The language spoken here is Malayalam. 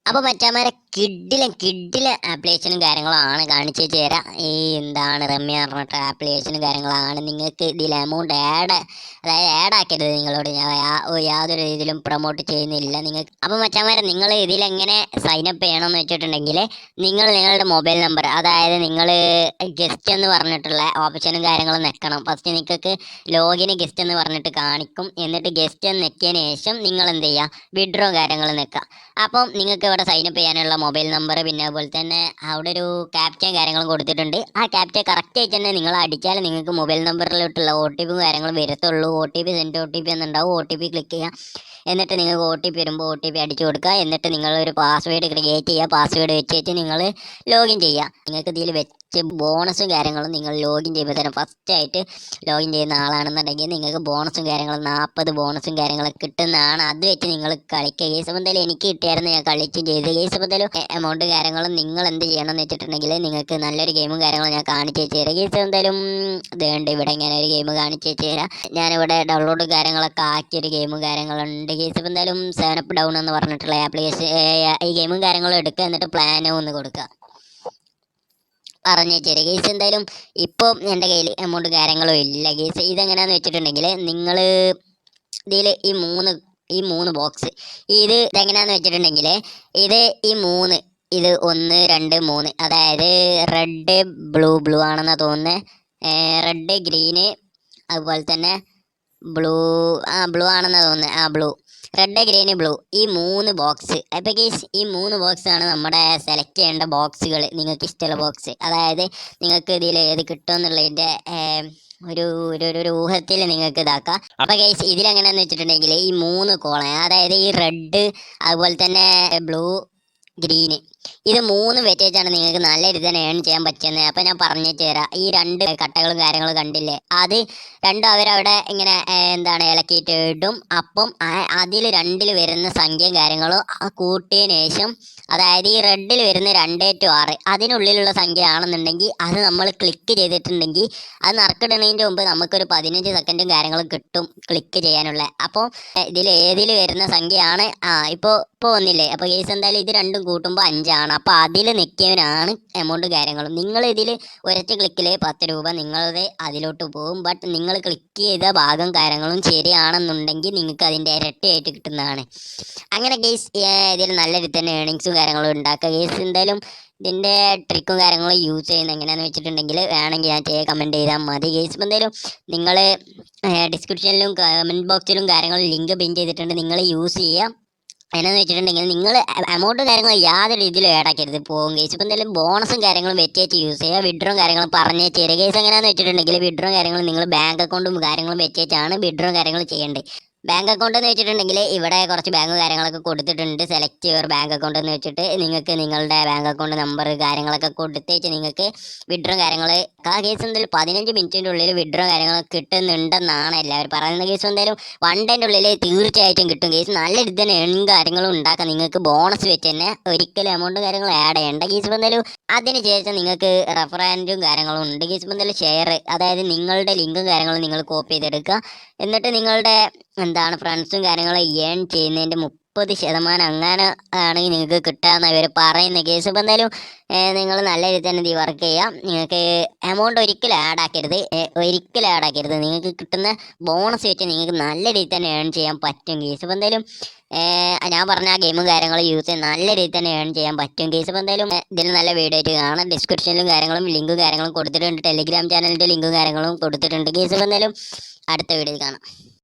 അപ്പോൾ മച്ചാന്മാരെ കിഡിലെ ആപ്ലിക്കേഷനും കാര്യങ്ങളാണ് കാണിച്ചു തരാം. ഈ എന്താണ് റമ്യ പറഞ്ഞിട്ട് ആപ്ലിക്കേഷനും കാര്യങ്ങളാണ്. നിങ്ങൾക്ക് ഇതിൽ എമൗണ്ട് ആഡ് ആക്കരുത്. നിങ്ങളോട് ഞാൻ യാതൊരു രീതിയിലും പ്രൊമോട്ട് ചെയ്യുന്നില്ല നിങ്ങൾക്ക്. അപ്പോൾ മച്ചാന്മാരെ നിങ്ങൾ ഇതിലെങ്ങനെ സൈനപ്പ് ചെയ്യണമെന്ന് വെച്ചിട്ടുണ്ടെങ്കിൽ നിങ്ങളുടെ മൊബൈൽ നമ്പർ, അതായത് നിങ്ങൾ ഗസ്റ്റ് എന്ന് പറഞ്ഞിട്ടുള്ള ഓപ്ഷനും കാര്യങ്ങളും നെക്കണം. ഫസ്റ്റ് നിങ്ങൾക്ക് ലോഗിന് ഗസ്റ്റ് എന്ന് പറഞ്ഞിട്ട് കാണിക്കും. എന്നിട്ട് ഗസ്റ്റ് എന്ന് നെക്കിയതിന് ശേഷം നിങ്ങൾ എന്ത് ചെയ്യുക, വിഡ്രോ കാര്യങ്ങൾ നെക്കുക. അപ്പം നിങ്ങൾക്ക് ഇവിടെ സൈനപ്പ് ചെയ്യാനുള്ള മൊബൈൽ നമ്പർ, പിന്നെ അതുപോലെ തന്നെ അവിടെ ഒരു ക്യാപ്ചയും കാര്യങ്ങളും കൊടുത്തിട്ടുണ്ട്. ആ ക്യാപ്ച കറക്റ്റ് ആയിട്ട് തന്നെ നിങ്ങൾ അടിച്ചാൽ നിങ്ങൾക്ക് മൊബൈൽ നമ്പറിലോട്ടുള്ള OTP കാര്യങ്ങളും വരത്തുള്ളൂ. OTP send OTP എന്നുണ്ടാവും. OTP click ചെയ്യുക. എന്നിട്ട് നിങ്ങൾക്ക് OTP വരുമ്പോൾ OTP അടിച്ചു കൊടുക്കുക. എന്നിട്ട് നിങ്ങളൊരു പാസ്വേഡ് ക്രിയേറ്റ് ചെയ്യുക. പാസ്വേഡ് വെച്ചിട്ട് നിങ്ങൾ ലോഗിൻ ചെയ്യുക. നിങ്ങൾക്ക് ഇതിൽ വെച്ച് ബോണസും കാര്യങ്ങളും നിങ്ങൾ ലോഗിൻ ചെയ്യുമ്പോൾ തന്നെ ഫസ്റ്റായിട്ട് ലോഗിൻ ചെയ്യുന്ന ആളാണെന്നുണ്ടെങ്കിൽ നിങ്ങൾക്ക് ബോണസും കാര്യങ്ങളും 40 ബോണസും കാര്യങ്ങളൊക്കെ കിട്ടുന്നതാണ്. അത് വെച്ച് നിങ്ങൾ കളിക്കുക. കേസ് എന്തായാലും എനിക്ക് കിട്ടിയായിരുന്നു, ഞാൻ കളിച്ചും ചെയ്ത്. കേസ് എന്തായാലും എമൗണ്ട് കാര്യങ്ങളും നിങ്ങൾ എന്ത് ചെയ്യണം എന്ന് വെച്ചിട്ടുണ്ടെങ്കിൽ നിങ്ങൾക്ക് നല്ലൊരു ഗെയിമും കാര്യങ്ങളും ഞാൻ കാണിച്ചു തരാം. കേസ് എന്തായാലും ഇതുണ്ട്, ഇവിടെ ഇങ്ങനെ ഒരു ഗെയിം കാണിച്ചു തരാം. ഞാനിവിടെ ഡൗൺലോഡ് കാര്യങ്ങളൊക്കെ ആക്കിയൊരു ഗെയിമും കാര്യങ്ങളുണ്ട്. കേസ് എന്തായാലും സേനപ്പ് ഡൗൺ എന്ന് പറഞ്ഞിട്ടുള്ള ആപ്ലിക്കേഷൻ ഈ ഗെയിമും കാര്യങ്ങളും എടുക്കുക. എന്നിട്ട് പ്ലാനും ഒന്ന് കൊടുക്കുക. പറഞ്ഞു തരാം ഗെയ്സ്. എന്തായാലും ഇപ്പോൾ എൻ്റെ കയ്യിൽ എമൗണ്ട് കാര്യങ്ങളും ഇല്ല ഗെയ്സ്. ഇതെങ്ങനെയാണെന്ന് വെച്ചിട്ടുണ്ടെങ്കിൽ നിങ്ങൾ ഇതിൽ ഈ മൂന്ന് ബോക്സ് ഇതെങ്ങനെയാണെന്ന് വെച്ചിട്ടുണ്ടെങ്കിൽ ഇത് 1 2 3, അതായത് റെഡ് ബ്ലൂ ആണെന്നാണ് തോന്നുന്നത്. റെഡ് ഗ്രീന് അതുപോലെ തന്നെ ബ്ലൂ ആണെന്നാണ് തോന്നുന്നത്. ബ്ലൂ, റെഡ് ഗ്രീന് ബ്ലൂ, ഈ 3 ബോക്സ്. അപ്പോൾ ഗെയ്സ് ഈ 3 ബോക്സ് ആണ് നമ്മുടെ സെലക്ട് ചെയ്യേണ്ട ബോക്സുകൾ. നിങ്ങൾക്ക് ഇഷ്ടമുള്ള ബോക്സ്, അതായത് നിങ്ങൾക്ക് ഇതിൽ ഏത് കിട്ടുമെന്നുള്ളതിൻ്റെ ഒരു ഊഹത്തിൽ നിങ്ങൾക്ക് ഇതാക്കാം. അപ്പോൾ ഗെയ്സ് ഇതിലെങ്ങനെയാണെന്ന് വെച്ചിട്ടുണ്ടെങ്കിൽ ഈ 3 കോളം, അതായത് ഈ റെഡ് അതുപോലെ തന്നെ ബ്ലൂ ഗ്രീന്, ഇത് 3 വെച്ചാണ് നിങ്ങൾക്ക് നല്ല രീതി തന്നെ ഏൺ ചെയ്യാൻ പറ്റുന്നത്. അപ്പം ഞാൻ പറഞ്ഞു തരാം. ഈ 2 കട്ടകളും കാര്യങ്ങളും കണ്ടില്ലേ, അത് രണ്ടും അവരവിടെ ഇങ്ങനെ എന്താണ് ഇളക്കിയിട്ട് ഇടും. അപ്പം അതിൽ 2 വരുന്ന സംഖ്യയും കാര്യങ്ങളും കൂട്ടിയതിന് ശേഷം, അതായത് ഈ റെഡിൽ വരുന്ന 2 to 6 അതിനുള്ളിലുള്ള സംഖ്യ ആണെന്നുണ്ടെങ്കിൽ അത് നമ്മൾ ക്ലിക്ക് ചെയ്തിട്ടുണ്ടെങ്കിൽ അത് നറുക്കിടുന്നതിൻ്റെ മുമ്പ് നമുക്കൊരു 15 സെക്കൻഡും കാര്യങ്ങളും കിട്ടും ക്ലിക്ക് ചെയ്യാനുള്ള. അപ്പോൾ ഏതിൽ വരുന്ന സംഖ്യയാണ് ഇപ്പോൾ വന്നില്ലേ. അപ്പോൾ കേസ് എന്തായാലും ഇത് രണ്ടും കൂട്ടുമ്പോൾ 5 ആണ്. അപ്പോൾ അതിൽ നിൽക്കിയവനാണ് എമൗണ്ട് കാര്യങ്ങളും. നിങ്ങൾ ഇതിൽ ഒരൊറ്റ ക്ലിക്കിൽ 10 രൂപ നിങ്ങളത് അതിലോട്ട് പോകും. ബട്ട് നിങ്ങൾ ക്ലിക്ക് ചെയ്ത ഭാഗം കാര്യങ്ങളും ശരിയാണെന്നുണ്ടെങ്കിൽ നിങ്ങൾക്ക് അതിൻ്റെ ഇരട്ടിയായിട്ട് കിട്ടുന്നതാണ്. അങ്ങനെ ഗെയ്സ് ഇതിൽ നല്ല രീതി തന്നെ ഏണിങ്സും കാര്യങ്ങളും ഉണ്ടാക്കുക. ഗെയ്സ് എന്തായാലും ഇതിൻ്റെ ട്രിക്കും കാര്യങ്ങളും യൂസ് ചെയ്യുന്നത് എങ്ങനെയാണെന്ന് വെച്ചിട്ടുണ്ടെങ്കിൽ വേണമെങ്കിൽ ഞാൻ കമൻറ്റ് ചെയ്താൽ മതി. ഗെയ്സ് എന്തായാലും നിങ്ങൾ ഡിസ്ക്രിപ്ഷനിലും കമൻറ്റ് ബോക്സിലും കാര്യങ്ങളും ലിങ്ക് പിൻ ചെയ്തിട്ടുണ്ട്, നിങ്ങൾ യൂസ് ചെയ്യുക. എന്നാന്ന് വെച്ചിട്ടുണ്ടെങ്കിൽ നിങ്ങൾ എമൗണ്ട് കാര്യങ്ങൾ യാതൊരു രീതിയിലും ആഡാക്കരുത് പോകും ഗെയ്സ്. ഇപ്പോൾ എന്തെങ്കിലും ബോണസും കാര്യങ്ങളും വെച്ചേച്ച് യൂസ് ചെയ്യുക. വിഡ്രോ കാര്യങ്ങളും പറഞ്ഞു തരിക ഗെയ്സ്. എങ്ങനെയാണെന്ന് വെച്ചിട്ടുണ്ടെങ്കിൽ വിഡ്രോ കാര്യങ്ങൾ നിങ്ങൾ ബാങ്ക് അക്കൗണ്ടും കാര്യങ്ങളും വെച്ചേച്ചാണ് വിഡ്രോ കാര്യങ്ങൾ ചെയ്യേണ്ടത്. ബാങ്ക് അക്കൗണ്ട് എന്ന് വെച്ചിട്ടുണ്ടെങ്കിൽ ഇവിടെ കുറച്ച് ബാങ്ക് കാര്യങ്ങളൊക്കെ കൊടുത്തിട്ടുണ്ട്. സെലക്ട് യുവർ ബാങ്ക് അക്കൗണ്ട് എന്ന് വെച്ചിട്ട് നിങ്ങൾക്ക് നിങ്ങളുടെ ബാങ്ക് അക്കൗണ്ട് നമ്പർ കാര്യങ്ങളൊക്കെ കൊടുത്തേച്ച് നിങ്ങൾക്ക് വിഡ്രോ കാര്യങ്ങൾ കേസ് എന്തായാലും 15 മിനിറ്റിൻ്റെ ഉള്ളിൽ വിഡ്രോ കാര്യങ്ങൾ കിട്ടുന്നുണ്ടെന്നാണ് എല്ലാവരും പറയുന്നത്. കേസ് എന്തായാലും 1 ഡേൻ്റെ ഉള്ളിൽ തീർച്ചയായിട്ടും കിട്ടും കേസ്. നല്ല രീതി തന്നെ ഏണിങ് കാര്യങ്ങളും ഉണ്ടാക്കാം. നിങ്ങൾക്ക് ബോണസ് വെച്ച് തന്നെ ഒരിക്കലും എമൗണ്ട് കാര്യങ്ങൾ ആഡ് ചെയ്യേണ്ട കേസ്. എന്തായാലും അതിന് ശേഷം നിങ്ങൾക്ക് റെഫറൻസും കാര്യങ്ങളും ഉണ്ട് കേസ്. എന്തായാലും ഷെയർ, അതായത് നിങ്ങളുടെ ലിങ്കും കാര്യങ്ങളും നിങ്ങൾ കോപ്പി ചെയ്തെടുക്കുക. എന്നിട്ട് നിങ്ങളുടെ എന്താണ് ഫ്രണ്ട്സും കാര്യങ്ങളും ഏൺ ചെയ്യുന്നതിൻ്റെ 30% അങ്ങനെ ആണെങ്കിൽ നിങ്ങൾക്ക് കിട്ടാമെന്ന് ഇവർ പറയുന്ന കേസ്. ഇപ്പോൾ എന്തായാലും നിങ്ങൾ നല്ല രീതിയിൽ തന്നെ വർക്ക് ചെയ്യാം. നിങ്ങൾക്ക് എമൗണ്ട് ഒരിക്കലും ആഡ് ആക്കരുത്. നിങ്ങൾക്ക് കിട്ടുന്ന ബോണസ് വെച്ച് നിങ്ങൾക്ക് നല്ല രീതിയിൽ തന്നെ ഏൺ ചെയ്യാൻ പറ്റും കേസ്. ഇപ്പോൾ എന്തായാലും ഞാൻ പറഞ്ഞ ആ ഗെയിമും കാര്യങ്ങളും യൂസ് ചെയ്ത് നല്ല രീതിയിൽ തന്നെ ഏൺ ചെയ്യാൻ പറ്റും കേസ്. ഇപ്പോൾ എന്തായാലും ഇതിൽ നല്ല വീഡിയോ ആയിട്ട് കാണാം. ഡിസ്ക്രിപ്ഷനിലും കാര്യങ്ങളും ലിങ്കും കാര്യങ്ങളും കൊടുത്തിട്ടുണ്ട്. ടെലിഗ്രാം ചാനലിൻ്റെ ലിങ്കും കാര്യങ്ങളും കൊടുത്തിട്ടുണ്ട് കേസ്. ഇപ്പോൾ എന്തായാലും അടുത്ത വീഡിയോയിൽ കാണാം.